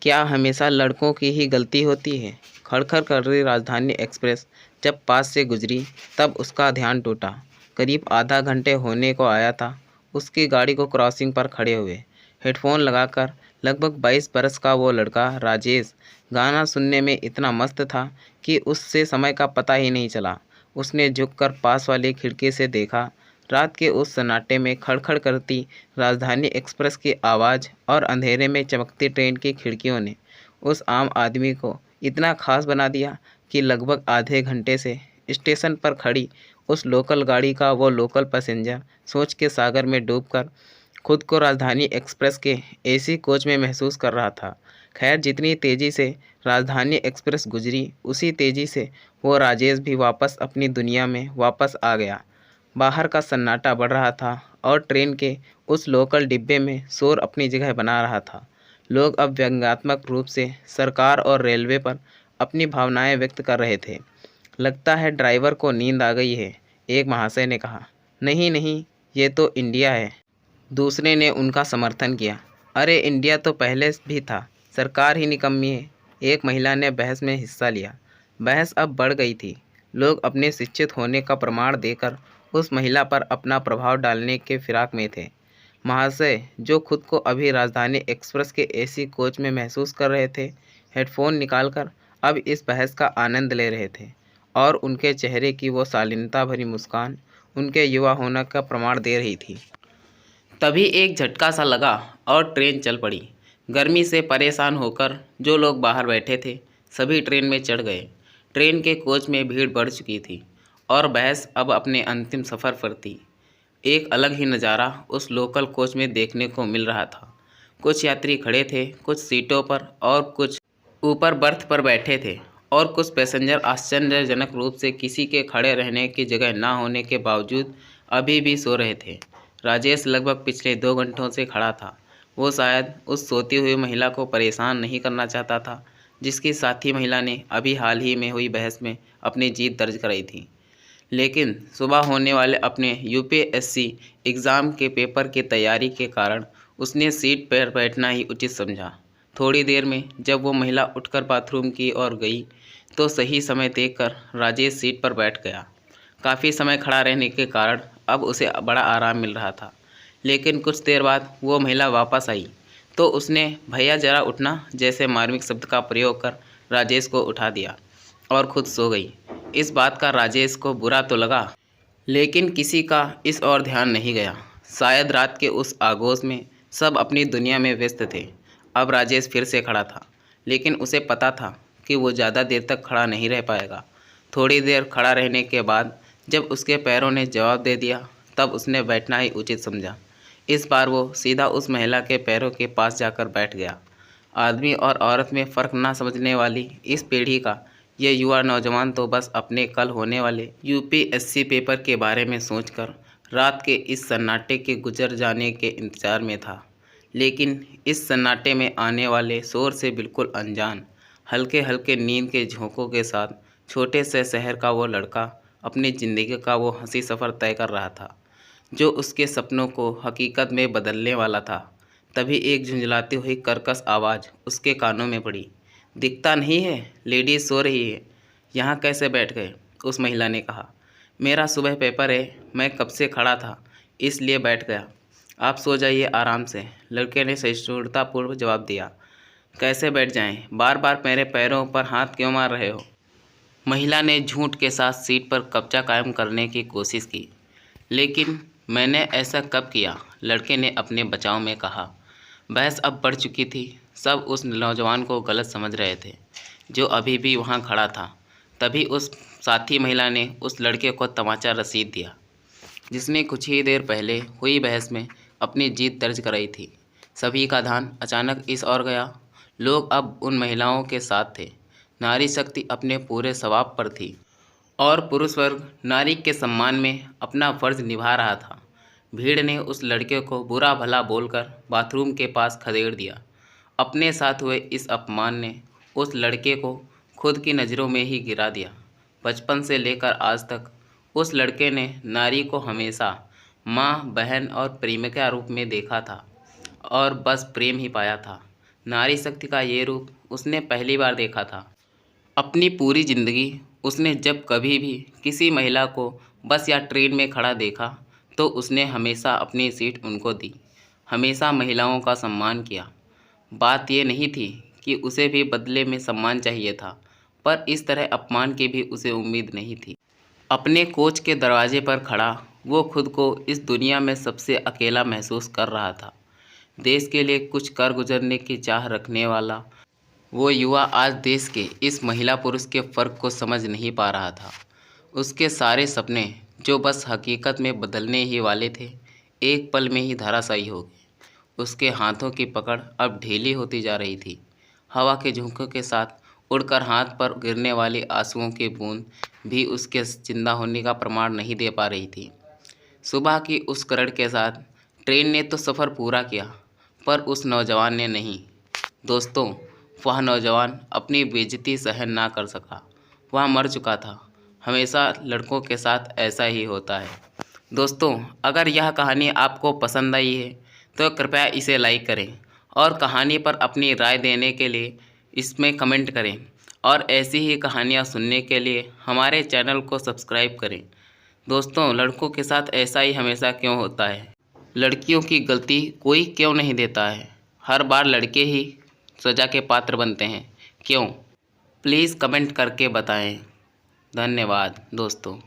क्या हमेशा लड़कों की ही गलती होती है? खड़-खड़ कर रही राजधानी एक्सप्रेस जब पास से गुजरी तब उसका ध्यान टूटा। करीब आधा घंटे होने को आया था उसकी गाड़ी को क्रॉसिंग पर खड़े हुए। हेडफोन लगाकर लगभग 22 बरस का वो लड़का राजेश गाना सुनने में इतना मस्त था कि उससे समय का पता ही नहीं चला। उसने झुककर पास वाली खिड़की से देखा। रात के उस सन्नाटे में खड़-खड़ करती राजधानी एक्सप्रेस की आवाज़ और अंधेरे में चमकती ट्रेन की खिड़कियों ने उस आम आदमी को इतना खास बना दिया कि लगभग आधे घंटे से स्टेशन पर खड़ी उस लोकल गाड़ी का वो लोकल पैसेंजर सोच के सागर में डूबकर खुद को राजधानी एक्सप्रेस के एसी कोच में महसूस कर रहा था। खैर, जितनी तेज़ी से राजधानी एक्सप्रेस गुजरी उसी तेज़ी से वो राजेश भी वापस अपनी दुनिया में वापस आ गया। बाहर का सन्नाटा बढ़ रहा था और ट्रेन के उस लोकल डिब्बे में शोर अपनी जगह बना रहा था। लोग अब व्यंग्यात्मक रूप से सरकार और रेलवे पर अपनी भावनाएं व्यक्त कर रहे थे। लगता है ड्राइवर को नींद आ गई है, एक महाशय ने कहा। नहीं नहीं, ये तो इंडिया है, दूसरे ने उनका समर्थन किया। अरे इंडिया तो पहले भी था, सरकार ही निकम्मी है, एक महिला ने बहस में हिस्सा लिया। बहस अब बढ़ गई थी। लोग अपने शिक्षित होने का प्रमाण देकर उस महिला पर अपना प्रभाव डालने के फिराक में थे। महाशय, जो खुद को अभी राजधानी एक्सप्रेस के एसी कोच में महसूस कर रहे थे, हेडफोन निकालकर अब इस बहस का आनंद ले रहे थे और उनके चेहरे की वो शालीनता भरी मुस्कान उनके युवा होने का प्रमाण दे रही थी। तभी एक झटका सा लगा और ट्रेन चल पड़ी। गर्मी से परेशान होकर जो लोग बाहर बैठे थे सभी ट्रेन में चढ़ गए। ट्रेन के कोच में भीड़ बढ़ चुकी थी और बहस अब अपने अंतिम सफ़र पर थी। एक अलग ही नज़ारा उस लोकल कोच में देखने को मिल रहा था। कुछ यात्री खड़े थे, कुछ सीटों पर और कुछ ऊपर बर्थ पर बैठे थे और कुछ पैसेंजर आश्चर्यजनक रूप से किसी के खड़े रहने की जगह ना होने के बावजूद अभी भी सो रहे थे। राजेश लगभग पिछले 2 घंटों से खड़ा था। वो शायद उस सोती हुई महिला को परेशान नहीं करना चाहता था जिसकी साथी महिला ने अभी हाल ही में हुई बहस में अपनी जीत दर्ज कराई थी। लेकिन सुबह होने वाले अपने यूपीएससी एग्ज़ाम के पेपर की तैयारी के कारण उसने सीट पर बैठना ही उचित समझा। थोड़ी देर में जब वो महिला उठकर बाथरूम की ओर गई तो सही समय देखकर राजेश सीट पर बैठ गया। काफ़ी समय खड़ा रहने के कारण अब उसे बड़ा आराम मिल रहा था। लेकिन कुछ देर बाद वो महिला वापस आई तो उसने भैया जरा उठना जैसे मार्मिक शब्द का प्रयोग कर राजेश को उठा दिया और खुद सो गई। इस बात का राजेश को बुरा तो लगा, लेकिन किसी का इस ओर ध्यान नहीं गया। शायद रात के उस आगोश में सब अपनी दुनिया में व्यस्त थे। अब राजेश फिर से खड़ा था, लेकिन उसे पता था कि वो ज़्यादा देर तक खड़ा नहीं रह पाएगा। थोड़ी देर खड़ा रहने के बाद जब उसके पैरों ने जवाब दे दिया तब उसने बैठना ही उचित समझा। इस बार वो सीधा उस महिला के पैरों के पास जाकर बैठ गया। आदमी और औरत में फ़र्क ना समझने वाली इस पीढ़ी का ये युवा नौजवान तो बस अपने कल होने वाले यूपीएससी पेपर के बारे में सोचकर रात के इस सन्नाटे के गुजर जाने के इंतज़ार में था। लेकिन इस सन्नाटे में आने वाले शोर से बिल्कुल अनजान, हल्के हल्के नींद के झोंकों के साथ छोटे से शहर का वो लड़का अपनी ज़िंदगी का वो हंसी सफ़र तय कर रहा था जो उसके सपनों को हकीकत में बदलने वाला था। तभी एक झुंझलाती हुई कर्कश आवाज़ उसके कानों में पड़ी। दिखता नहीं है, लेडीज सो रही है, यहाँ कैसे बैठ गए? उस महिला ने कहा। मेरा सुबह पेपर है, मैं कब से खड़ा था इसलिए बैठ गया। आप सो जाइए आराम से, लड़के ने सहिष्णुतापूर्व जवाब दिया। कैसे बैठ जाएं? बार बार मेरे पैरों पर हाथ क्यों मार रहे हो? महिला ने झूठ के साथ सीट पर कब्जा कायम करने की कोशिश की। लेकिन मैंने ऐसा कब किया? लड़के ने अपने बचाव में कहा। बहस अब बढ़ चुकी थी। सब उस नौजवान को गलत समझ रहे थे जो अभी भी वहाँ खड़ा था। तभी उस साथी महिला ने उस लड़के को तमाचा रसीद दिया जिसने कुछ ही देर पहले हुई बहस में अपनी जीत दर्ज कराई थी। सभी का ध्यान अचानक इस ओर गया। लोग अब उन महिलाओं के साथ थे। नारी शक्ति अपने पूरे स्वभाव पर थी और पुरुष वर्ग नारी के सम्मान में अपना फर्ज निभा रहा था। भीड़ ने उस लड़के को बुरा भला बोलकर बाथरूम के पास खदेड़ दिया। अपने साथ हुए इस अपमान ने उस लड़के को खुद की नज़रों में ही गिरा दिया। बचपन से लेकर आज तक उस लड़के ने नारी को हमेशा माँ, बहन और प्रेमिका रूप में देखा था और बस प्रेम ही पाया था। नारी शक्ति का ये रूप उसने पहली बार देखा था। अपनी पूरी जिंदगी उसने जब कभी भी किसी महिला को बस या ट्रेन में खड़ा देखा तो उसने हमेशा अपनी सीट उनको दी, हमेशा महिलाओं का सम्मान किया। बात ये नहीं थी कि उसे भी बदले में सम्मान चाहिए था, पर इस तरह अपमान की भी उसे उम्मीद नहीं थी। अपने कोच के दरवाजे पर खड़ा वो खुद को इस दुनिया में सबसे अकेला महसूस कर रहा था। देश के लिए कुछ कर गुजरने की चाह रखने वाला वो युवा आज देश के इस महिला पुरुष के फ़र्क को समझ नहीं पा रहा था। उसके सारे सपने जो बस हकीकत में बदलने ही वाले थे, एक पल में ही धराशायी हो गए। उसके हाथों की पकड़ अब ढीली होती जा रही थी। हवा के झोंकों के साथ उड़कर हाथ पर गिरने वाली आंसुओं की बूंद भी उसके जिंदा होने का प्रमाण नहीं दे पा रही थी। सुबह की उस करड़ के साथ ट्रेन ने तो सफ़र पूरा किया, पर उस नौजवान ने नहीं। दोस्तों, वह नौजवान अपनी बेइज्जती सहन ना कर सका। वह मर चुका था। हमेशा लड़कों के साथ ऐसा ही होता है। दोस्तों, अगर यह कहानी आपको पसंद आई है तो कृपया इसे लाइक करें और कहानी पर अपनी राय देने के लिए इसमें कमेंट करें और ऐसी ही कहानियाँ सुनने के लिए हमारे चैनल को सब्सक्राइब करें। दोस्तों, लड़कों के साथ ऐसा ही हमेशा क्यों होता है? लड़कियों की गलती कोई क्यों नहीं देता है? हर बार लड़के ही सज़ा के पात्र बनते हैं, क्यों? प्लीज़ कमेंट करके बताएं। धन्यवाद दोस्तों।